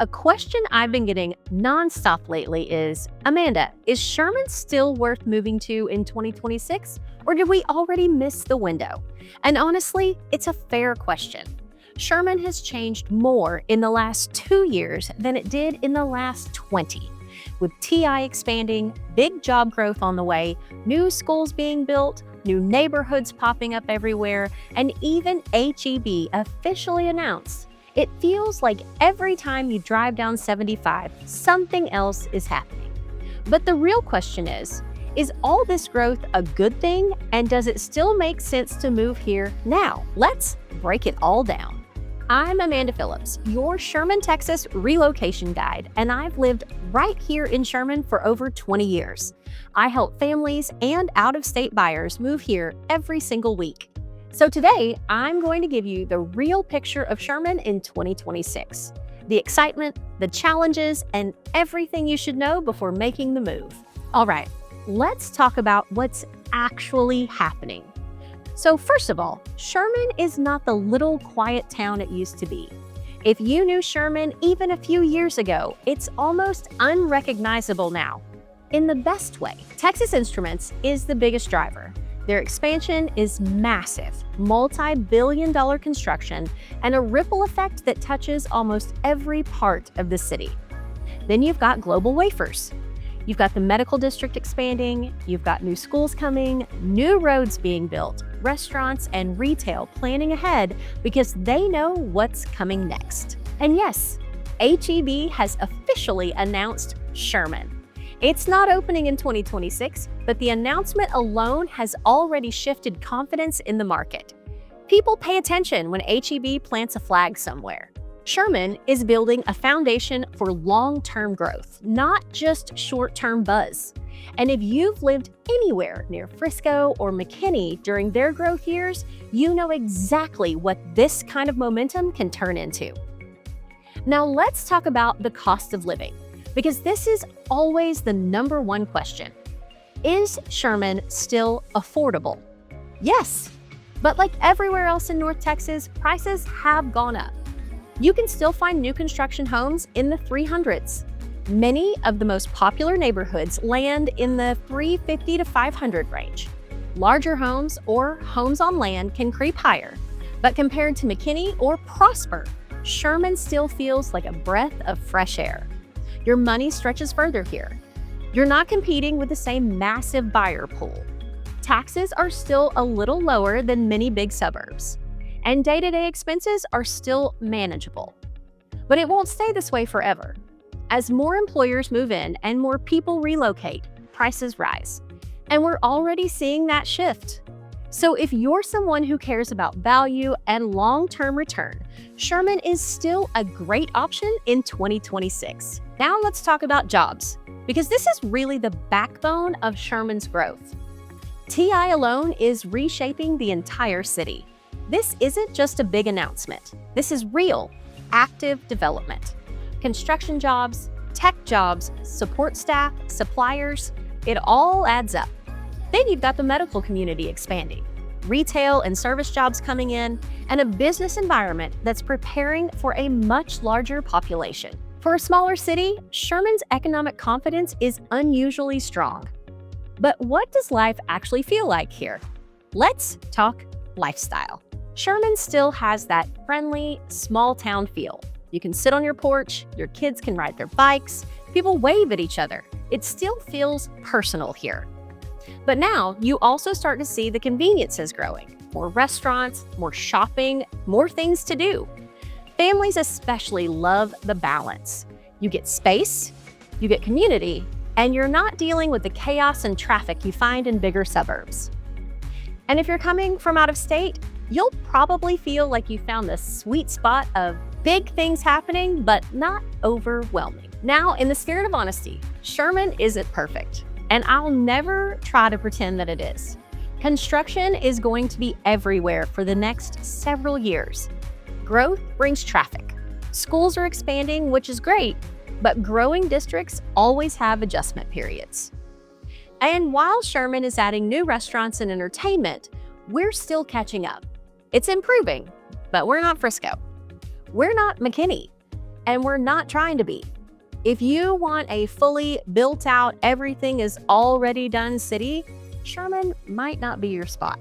A question I've been getting nonstop lately is, Amanda, is Sherman still worth moving to in 2026, or did we already miss the window? And honestly, it's a fair question. Sherman has changed more in the last 2 years than it did in the last 20. With TI expanding, big job growth on the way, new schools being built, new neighborhoods popping up everywhere, and even HEB officially announced. It feels like every time you drive down 75, something else is happening. But the real question is all this growth a good thing, and does it still make sense to move here now? Let's break it all down. I'm Amanda Phillips, your Sherman, Texas relocation guide, and I've lived right here in Sherman for over 20 years. I help families and out-of-state buyers move here every single week. So today, I'm going to give you the real picture of Sherman in 2026. The excitement, the challenges, and everything you should know before making the move. All right, let's talk about what's actually happening. So first of all, Sherman is not the little quiet town it used to be. If you knew Sherman even a few years ago, it's almost unrecognizable now. In the best way, Texas Instruments is the biggest driver. Their expansion is massive, multi-billion-dollar construction, and a ripple effect that touches almost every part of the city. Then you've got GlobalWafers. You've got the medical district expanding, you've got new schools coming, new roads being built, restaurants and retail planning ahead because they know what's coming next. And yes, HEB has officially announced Sherman. It's not opening in 2026, but the announcement alone has already shifted confidence in the market. People pay attention when HEB plants a flag somewhere. Sherman is building a foundation for long-term growth, not just short-term buzz. And if you've lived anywhere near Frisco or McKinney during their growth years, you know exactly what this kind of momentum can turn into. Now let's talk about the cost of living, because this is always the number one question. Is Sherman still affordable? Yes, but like everywhere else in North Texas, prices have gone up. You can still find new construction homes in the 300s. Many of the most popular neighborhoods land in the 350 to 500 range. Larger homes or homes on land can creep higher, but compared to McKinney or Prosper, Sherman still feels like a breath of fresh air. Your money stretches further here. You're not competing with the same massive buyer pool. Taxes are still a little lower than many big suburbs, and day-to-day expenses are still manageable. But it won't stay this way forever. As more employers move in and more people relocate, prices rise. And we're already seeing that shift. So if you're someone who cares about value and long-term return, Sherman is still a great option in 2026. Now let's talk about jobs, because this is really the backbone of Sherman's growth. TI alone is reshaping the entire city. This isn't just a big announcement. This is real, active development. Construction jobs, tech jobs, support staff, suppliers, it all adds up. Then you've got the medical community expanding, retail and service jobs coming in, and a business environment that's preparing for a much larger population. For a smaller city, Sherman's economic confidence is unusually strong. But what does life actually feel like here? Let's talk lifestyle. Sherman still has that friendly, small-town feel. You can sit on your porch, your kids can ride their bikes, people wave at each other. It still feels personal here. But now, you also start to see the conveniences growing. More restaurants, more shopping, more things to do. Families especially love the balance. You get space, you get community, and you're not dealing with the chaos and traffic you find in bigger suburbs. And if you're coming from out of state, you'll probably feel like you found the sweet spot of big things happening, but not overwhelming. Now, in the spirit of honesty, Sherman isn't perfect, and I'll never try to pretend that it is. Construction is going to be everywhere for the next several years. Growth brings traffic. Schools are expanding, which is great, but growing districts always have adjustment periods. And while Sherman is adding new restaurants and entertainment, we're still catching up. It's improving, but we're not Frisco. We're not McKinney. and we're not trying to be. If you want a fully built out, everything is already done city, Sherman might not be your spot.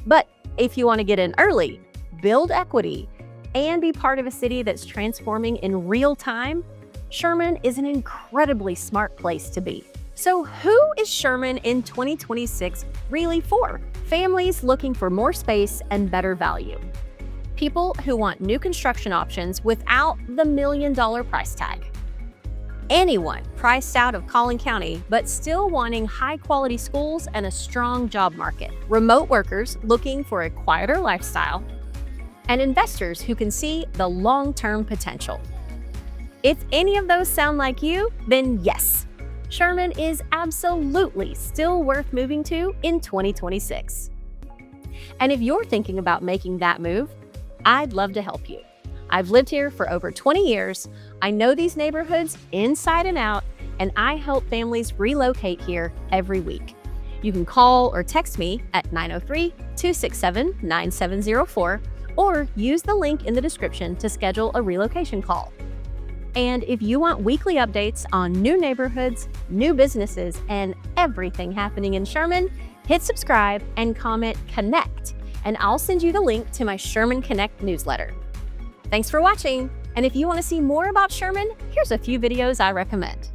But if you want to get in early, build equity, and be part of a city that's transforming in real time, Sherman is an incredibly smart place to be. So who is Sherman in 2026 really for? Families looking for more space and better value. People who want new construction options without the $1 million price tag. Anyone priced out of Collin County but still wanting high-quality schools and a strong job market. Remote workers looking for a quieter lifestyle. And investors who can see the long-term potential. If any of those sound like you, then yes, Sherman is absolutely still worth moving to in 2026. And if you're thinking about making that move, I'd love to help you. I've lived here for over 20 years, I know these neighborhoods inside and out, and I help families relocate here every week. You can call or text me at 903-267-9704 or use the link in the description to schedule a relocation call. And if you want weekly updates on new neighborhoods, new businesses, and everything happening in Sherman, hit subscribe and comment Connect, and I'll send you the link to my Sherman Connect newsletter. Thanks for watching, and if you want to see more about Sherman, here's a few videos I recommend.